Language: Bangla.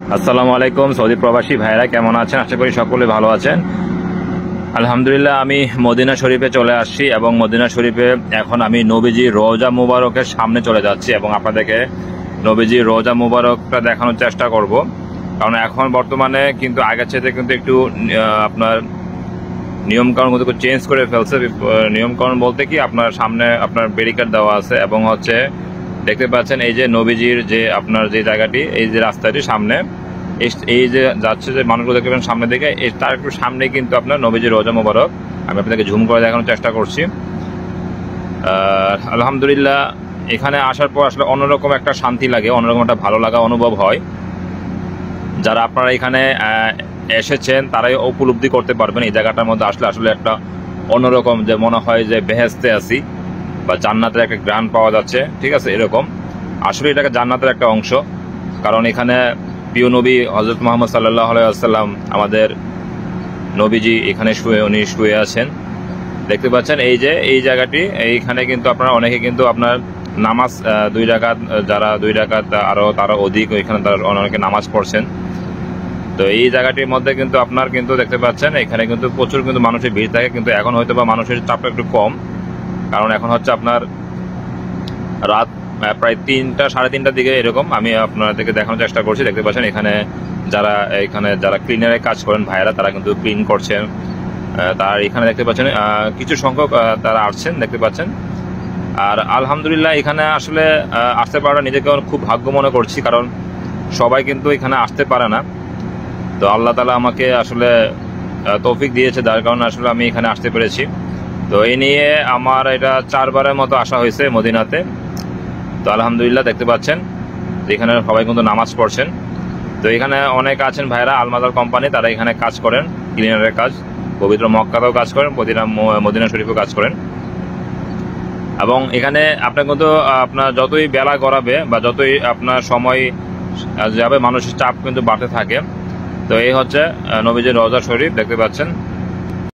আসসালামু আলাইকুম। সৌদি প্রবাসী ভাইরা কেমন আছেন? আশা করি সকলে ভালো আছেন। আলহামদুলিল্লাহ, আমি মদিনা শরীফে চলে আসছি এবং মদিনা শরীফে এখন আমি নবীজি রওজা মুবারকের সামনে চলে যাচ্ছি এবং আপনাদেরকে নবীজি রওজা মুবারকটা দেখানোর চেষ্টা করব। কারণ এখন বর্তমানে কিন্তু আগের চাইতে কিন্তু একটু আপনার নিয়মকানুন কিন্তু চেঞ্জ করে ফেলছে। নিয়মকানুন বলতে কি, আপনার সামনে আপনার ব্যারিকেড দেওয়া আছে এবং হচ্ছে দেখতে পাচ্ছেন এই যে নবীজির যে আপনার যে জায়গাটি, এই যে রাস্তাটি সামনে এই যে যাচ্ছে যে মানুষগুলো দেখতে পাচ্ছেন সামনে দিকে, তার একটু সামনে কিন্তু আপনার নবীজির রওজা মুবারক। আমি আপনাদেরকে ঝুম করে দেখানোর চেষ্টা করছি। আলহামদুলিল্লাহ, এখানে আসার পর আসলে অন্যরকম একটা শান্তি লাগে, অন্যরকম একটা ভালো লাগা অনুভব হয়। যারা আপনারা এখানে এসেছেন তারাই উপলব্ধি করতে পারবেন এই জায়গাটার মধ্যে আসলে আসলে একটা অন্যরকম, যে মনে হয় যে বেহেশতে আছি বা জান্নাতের একটা গ্রান পাওয়া যাচ্ছে। ঠিক আছে, এরকম আসলে এটাকে জান্নাতের একটা অংশ। কারণ এখানে প্রিয় নবী হযরত মুহাম্মদ সাল্লাল্লাহু আলাইহি ওয়াসাল্লাম, আমাদের নবীজি এখানে উনি শুয়ে আছেন। দেখতে পাচ্ছেন এই যে এই জায়গাটি, এইখানে কিন্তু আপনারা অনেকে কিন্তু আপনার নামাজ 2 রাকাত, যারা 2 রাকাত আরও তারা অধিক, ওইখানে তারা অনেকে নামাজ পড়ছেন। তো এই জায়গাটির মধ্যে কিন্তু আপনার কিন্তু দেখতে পাচ্ছেন এখানে কিন্তু প্রচুর কিন্তু মানুষের ভিড় থাকে, কিন্তু এখন হয়তো বা মানুষের চাপটা একটু কম। কারণ এখন হচ্ছে আপনার রাত প্রায় 3টা সাড়ে 3টার দিকে এরকম। আমি আপনাদেরকে দেখানোর চেষ্টা করছি। দেখতে পাচ্ছেন এখানে যারা ক্লিনারের কাজ করেন ভাইয়েরা, তারা কিন্তু ক্লিন করছেন। তার এখানে দেখতে পাচ্ছেন কিছু সংখ্যক তারা আসছেন, দেখতে পাচ্ছেন। আর আলহামদুলিল্লাহ, এখানে আসলে আসতে পারাটা নিজেকে খুব ভাগ্য মনে করছি, কারণ সবাই কিন্তু এখানে আসতে পারে না। তো আল্লাহ তাআলা আমাকে আসলে তৌফিক দিয়েছে, যার কারণে আসলে আমি এখানে আসতে পেরেছি। তো এই নিয়ে আমার এটা 4বারের মতো আসা হয়েছে মদিনাতে। তো আলহামদুলিল্লাহ, দেখতে পাচ্ছেন এখানে সবাই কিন্তু নামাজ পড়ছেন। তো এখানে অনেক আছেন ভাইরা, আলমাদার কোম্পানি, তারা এখানে কাজ করেন, ক্লিনারের কাজ। পবিত্র মক্কাতেও কাজ করেন, মদিনা শরীফেও কাজ করেন। এবং এখানে আপনার কিন্তু আপনার যতই বেলা গড়াবে বা যতই আপনার সময় যাবে, মানুষের চাপ কিন্তু বাড়তে থাকে। তো এই হচ্ছে নবীজির রওজা শরীফ, দেখতে পাচ্ছেন।